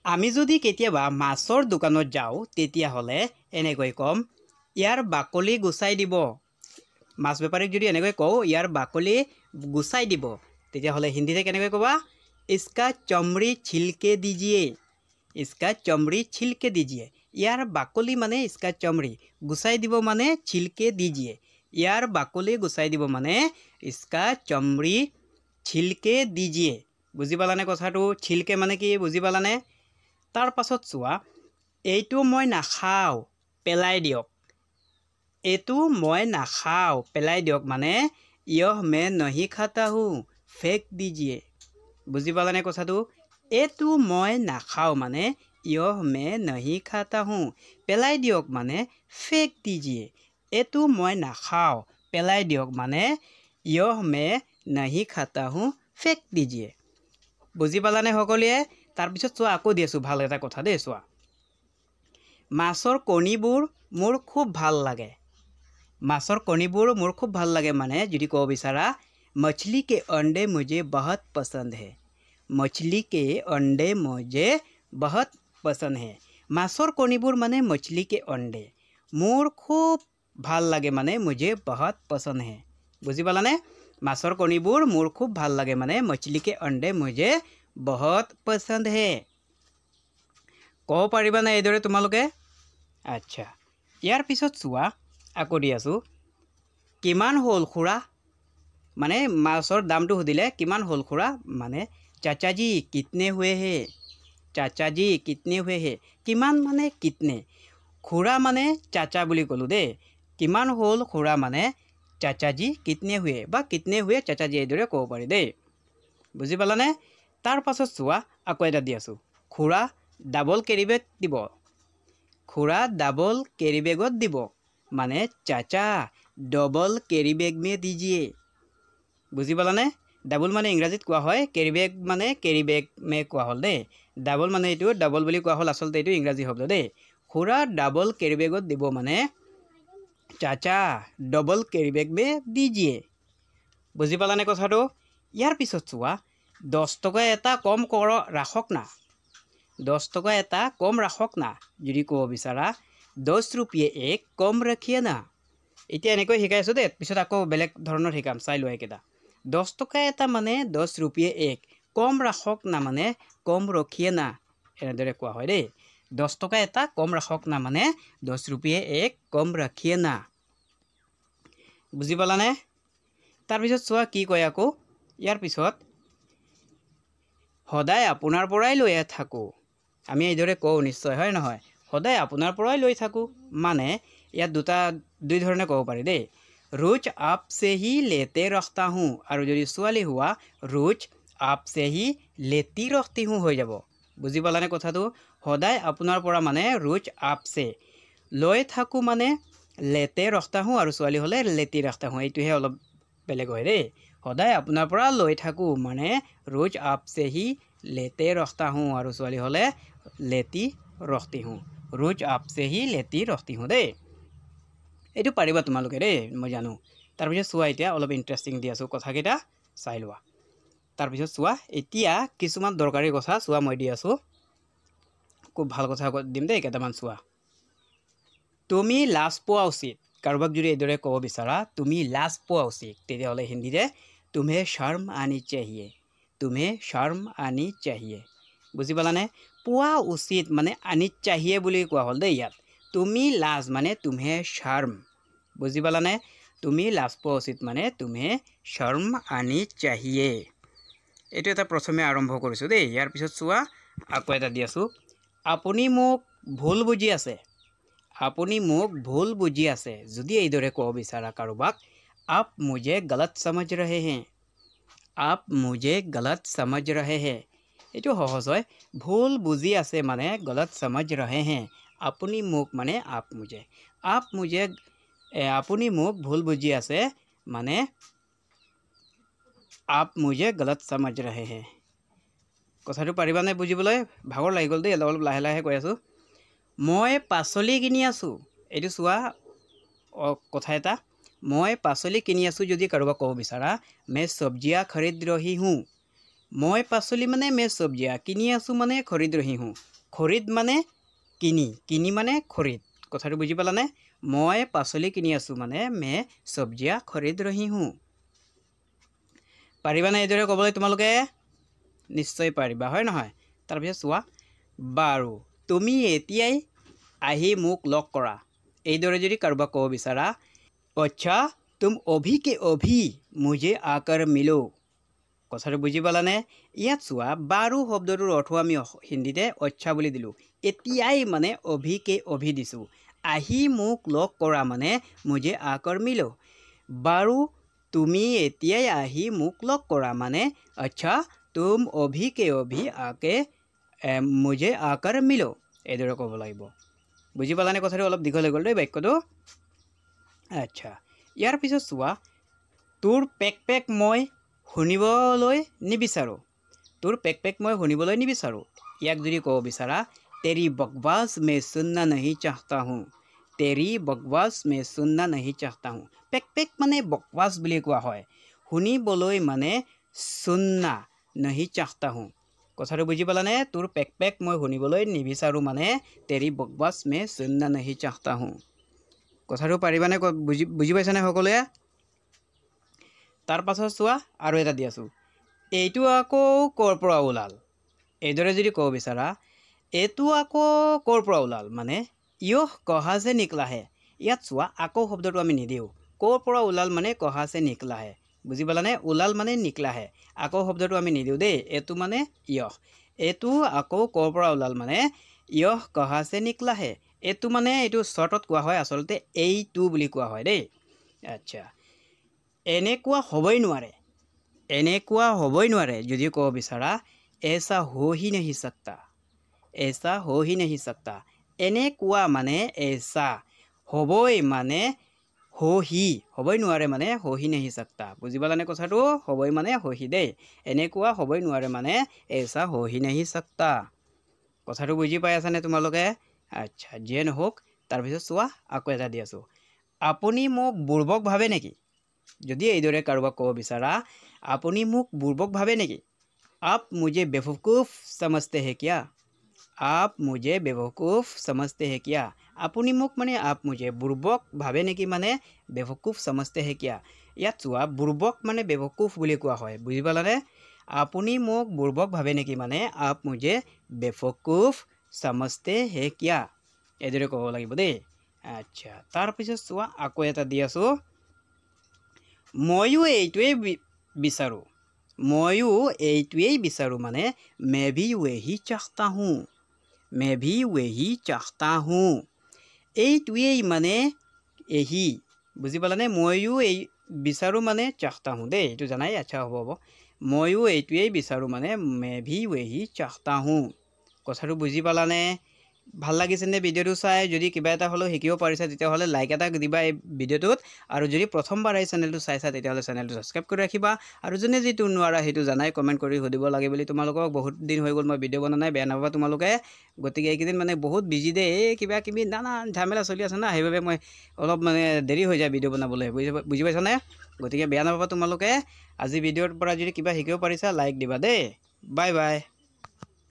আমি যদি কেতিয়াবা মাছৰ দোকানত যাওঁ তেতিয়াহ'লে এনেকৈ ক'ম ইয়াৰ বাকলি গুচাই দিব। মাছ বেপাৰীক যদি এনেকৈ কওঁ ইয়াৰ বাকলি গুচাই দিব তেতিয়াহ'লে হিন্দীতে কেনেকৈ ক'বা इसका चमड़ी छिलके दीजिए। इसका चमड़ी छिलके दीजिए। ইয়াৰ বাকলি মানে इसका चमड़ी গুচাই দিব মানে छिलके दीजिए। ইয়াৰ বাকলি গুচাই দিব মানে इसका चमड़ी छिलके दीजिए। বুজি পালানে কথাটো? छिलके মানে কি বুজি পালানে? তাৰ পাছত চোৱা এইটো মই নাখাওঁ পেলাই দিয়ক। এইটো মই নাখাওঁ পেলাই দিয়ক মানে यह मैं नहीं खाता हूँ फेंक दीजिए। বুজি পালানে কথাটো? এইটো মই নাখাওঁ মানে यह मैं नहीं खाता हूँ পেলাই দিয়ক মানে फेंक दीजिए। এইটো মই নাখাওঁ পেলাই দিয়ক মানে यह मैं नहीं खाता हूँ फेंक दीजिए। বুজি পালানে সকলোৱে? তাৰপিছত চোৱা আকৌ দি আছোঁ ভাল এটা কথা দেই চোৱা মাছৰ কণীবোৰ মোৰ খুব ভাল লাগে। মাছৰ কণীবোৰ মোৰ খুব ভাল লাগে মানে যদি ক'ব বিচাৰা मछली के अंडे मुझे बहुत पसंद है। मछली के अंडे मुझे बहुत पसंद है। माछर कणीबुर माने मछली के अंडे मोर खूब ভাল লাগে মানে मुझे बहुत पसंद है। बुझी पालाने? माछर कणीबुर मोर खूब ভাল লাগে মানে मछली के अंडे मुझे बहुत पसंद है। ক'ব পাৰিবা না এইদৰে তোমালোকে? আচ্ছা ইয়াৰ পিছত চোৱা আকৌ দি আছোঁ কিমান হ'ল খুৰা माने माछर दाम तो सुधिले किमान होल खुरा माने चाचा जी कितने हुए हैं। चाचा जी कितने हुए हैं किमान माने कितने खुरा माने चाचा बुली कलो दे किमान होल खुरा माने चाचा जी कितने हुए बा कितने हुए चाचा जी एदरे कब पारि दे। बुझी पालाने? तार पाছত चुआ आको एटा दि आसु खुरा डाबल केरी बेग दिब। खुरा डाबल केरी बेगत दिब माने चाचा डबल केरी बेग में दीजिए। बुझी पालाने? डाबल माने इंग्राजीत कोৱা হয় केरी बेग माने केरी बेग में कोৱা হল दे डाबल माने एटु डाबल বুলি কোৱা হল আসলতে एटु इंग्राजी शब्द दे खुरा डाबल केरी बेगत দিব माने चाचा डबल केरी बेग में दीजिए। बुझी पालाने কথাটো? ইয়াৰ পিছত চোৱা 10 টকা এটা কম কৰ ৰাখক না। 10 টকা এটা কম ৰাখক না যদি ক'ব বিচাৰা 10 रुपये एक कम रखिए ना। এতিয়া এনেকৈ শিকাইছো দে পিছত আকৌ বেলেগ ধৰণৰ শিকাম চাই লোৱা একেটা 10 টকা এটা মানে 10 रुपये एक कम राखक ना माने कम रखिए ना এনেদৰে কোৱা হয় দেই 10 টকা এটা কম ৰাখক না মানে 10 रुपये एक कम रखिए ना। বুজি পালানে? তাৰ পিছত চোৱা কি কয় আকৌ ইয়াৰ পিছত সদায় আপোনাৰ পৰাই লৈ থাকো। আমি এইদৰে কওঁ নিশ্চয় হয় নহয় সদায় আপোনাৰ পৰাই লৈ থাকো মানে ইয়াত দুই ধৰণে ক'ব পাৰি দেই रोज आपसे ही लेते रखता हूँ और जो ছোৱালী हुआ रोज आपसे ही लेती रखती हूँ हो যাব। बुझी पालाने কথাটো? সদায় আপোনাৰ পৰা মানে रोज आपसे লৈ থাকো মানে लेते रखता हूँ और ছোৱালী হলে लेती रखता हूँ এইটোহে অলপ বেলেগ হয় দেই সদায় আপোনাৰ পৰা লৈ থাকো মানে रोज आपसे ही लेते रखता हूँ और ছোৱালী হলে लेती रखती हूँ रोज आपसे ही लेती रखती हूँ দেই এইটো পাৰিবা তোমালোকে ৰে মই জানো। তাৰ পিছত চোৱা এতিয়া অলপ ইন্টাৰেষ্টিং দি আছো কথাকেইটা চাই লোৱা। তাৰ পিছত চোৱা এতিয়া কিছুমান দৰকাৰী কথা চোৱা মই দি আছো খুব ভাল কথা দিম দেই কেইটামান চোৱা তুমি লাজ পোৱা উচিত। কাৰোবাক যদি এইদৰে ক'ব বিচাৰা তুমি লাজ পোৱা উচিত তেতিয়াহ'লে হিন্দীৰে तुम्हें शर्म आनी चाहिए। तुम्हें शर्म आनी चाहिए। বুজি পালানে? পোৱা উচিত মানে আনি चाहिए বুলি কোৱা হ'ল দেই ইয়াত তুমি লাজ মানে तुम्हें शर्म। बुझी पालाने? तुम्हें लाज पोৱা उचित माने तुम्हें शर्म आनी चाहिए। এইটো এটা প্ৰথমে আৰম্ভ কৰিছো দেই ইয়াৰ পিছত চোৱা আকৌ এটা দি আছো আপুনি মোক ভুল বুজি আছে। আপুনি মোক ভুল বুজি আছে যদি এইদৰে ক'ব বিচাৰা কাৰোবাক आप मुझे गलत समझ रहे हैं। आप मुझे गलत समझ रहे हैं এইটো সহজ হয় ভুল বুজি আছে মানে गलत समझ रहे हैं আপুনি মোক মানে आप मुझे আপুনি মোক ভুল বুজি আছে মানে आप मुझे गलत समझ रहे हैं। কথাটো পাৰিবানে বুজিবলৈ? ভাগৰ লাগি গ'ল দেই অলপ লাহে লাহে কৈ আছো মই পাচলি কিনি আছো। এইটো চোৱা কথা এটা মই পাচলি কিনি আছো যদি কাৰোবাক ক'ব বিচাৰা मैं सब्जियां खरीद रही हूँ। মই পাচলি মানে मैं सब्जियाँ কিনি আছোঁ মানে खरीद रही हूँ खरीद মানে কিনি মানে खरीद কথাটো বুজি পালানে মই পাচলি কিনি আছোঁ মানে मैं सब्जियाँ खरीद रही हूँ পাৰিবানে এইদৰে ক'বলৈ তোমালোকে নিশ্চয় পাৰিবা হয় নহয় তাৰপিছত চোৱা বাৰু তুমি এতিয়াই আহি মোক লগ কৰা এইদৰে যদি কাৰোবাক ক'ব বিচাৰা अच्छा तुम अभी के अभी मुझे आकर मिलो কথাটো বুজি পালানে ইয়াত চোৱা বাৰু শব্দটোৰ অৰ্থ আমি হিন্দীতে अच्छा বুলি দিলোঁ এতিয়াই মানে अभी के अभी দিছোঁ আহি মোক লগ কৰা মানে मुझे आकर मिलो বাৰু তুমি এতিয়াই আহি মোক লগ কৰা মানে अच्छा तुम अभी के अभी आके मुझे आकर मिलो এইদৰে ক'ব লাগিব বুজি পালানে কথাটো অলপ দীঘল হৈ গ'ল দেই বাক্যটো আচ্ছা ইয়াৰ পিছত চোৱা তোৰ পেক মই শুনিবলৈ নিবিচাৰোঁ তোৰ পেক মই শুনিবলৈ নিবিচাৰোঁ ইয়াক যদি ক'ব বিচাৰা তেৰি বকৱাছ मैं सुनना नहीं चाहता हूँ तेरी बकवास में सुनना नहीं चाहता हूँ पेक মানে বকৱাছ বুলি কোৱা হয় শুনিবলৈ মানে सुनना नहीं चाहता हूँ কথাটো বুজি পালানে তোৰ পেক মই শুনিবলৈ নিবিচাৰোঁ মানে तेरी बकवास में सुनना नहीं चाहता हूँ কথাটো পাৰিবানে বুজি পাইছানে সকলোৱে তাৰ পাছত চোৱা আৰু এটা দি আছোঁ এইটো আকৌ ক'ৰ পৰা ওলাল এইদৰে যদি ক'ব বিচাৰা এইটো আকৌ ক'ৰ পৰা ওলাল মানে ইহ কহা से निकला है ইয়াত চোৱা আকৌ শব্দটো আমি নিদিওঁ ক'ৰ পৰা ওলাল মানে কহা से निकला है বুজি পালানে ওলাল মানে নিকলা হে আকৌ শব্দটো আমি নিদিওঁ দেই এইটো মানে ইহ এইটো আকৌ ক'ৰ পৰা ওলাল মানে ইহ কহা से निकला है এইটো মানে এইটো শৰ্টত কোৱা হয় আচলতে এইটো বুলি কোৱা হয় দেই আচ্ছা এনেকুৱা হ'বই নোৱাৰে যদি ক'ব বিচাৰা ऐसा हो ही नहीं सकता এনেকুৱা মানে ऐसा হ'বই মানে হ'বই নোৱাৰে মানে हो ही नहीं सकता বুজি পালানে কথাটো হ'বই মানে হৈ দেই এনেকুৱা হ'বই নোৱাৰে মানে ऐसा हो ही नहीं सकता কথাটো বুজি পাই আছানে তোমালোকে আচ্ছা যিয়ে নহওক তাৰপিছত চোৱা আকৌ এটা দি আছোঁ আপুনি মোক বুৰ্বক ভাবে নেকি যদি এইদৰে কাৰোবাক ক'ব বিচাৰা আপুনি মোক বুৰ্বক ভাবে নেকি आप मुझे बेवकूफ़ समझते हैं क्या আপুনি মোক মানে आप मुझे বুৰ্বক ভাবে নেকি মানে बेवकूफ़ समझते हैं क्या ইয়াত চোৱা বুৰ্বক মানে बेवकूफ़ বুলি কোৱা হয় বুজি পালানে আপুনি মোক বুৰ্বক ভাবে নেকি মানে आप मुझे बेवकूफ़ समझते हैं क्या এইদৰে ক'ব লাগিব দেই আচ্ছা তাৰপিছত চোৱা আকৌ এটা দি আছোঁ ময়ো এইটোৱেই বিচাৰোঁ মানে मैं भी वही चाहता हूँ এইটোৱেই মানে এহি বুজি পালানে ময়ো এই বিচাৰোঁ মানে চাহতা হুঁ দেই এইটো জানাই আচ্ছা হ'ব ময়ো এইটোৱেই বিচাৰোঁ মানে मैं भी वही चाहता हूँ কথাটো বুজি পালানে ভাল লাগিছেনে ভিডিঅ'টো চাই যদি কিবা এটা হ'লেও শিকিব পাৰিছা তেতিয়াহ'লে লাইক এটা দিবা এই ভিডিঅ'টোত আৰু যদি প্ৰথমবাৰ এই চেনেলটো চাইছা তেতিয়াহ'লে চেনেলটো ছাবস্ক্ৰাইব কৰি ৰাখিবা আৰু যোনে যিটো নোৱাৰা সেইটো জানাই কমেণ্ট কৰি সুধিব লাগে বুলি তোমালোকক বহুত দিন হৈ গ'ল মই ভিডিঅ' বনোৱা নাই বেয়া নাপাবা তোমালোকে গতিকে এইকেইদিন মানে বহুত বিজি দেই কিবা কিবি নানা ঝামেলা চলি আছে না সেইবাবে মই অলপ মানে দেৰি হৈ যায় ভিডিঅ' বনাবলৈ বুজি পাইছানে গতিকে বেয়া নাপাবা তোমালোকে আজি ভিডিঅ'ৰ পৰা যদি কিবা শিকিব পাৰিছা লাইক দিবা দেই বাই বাই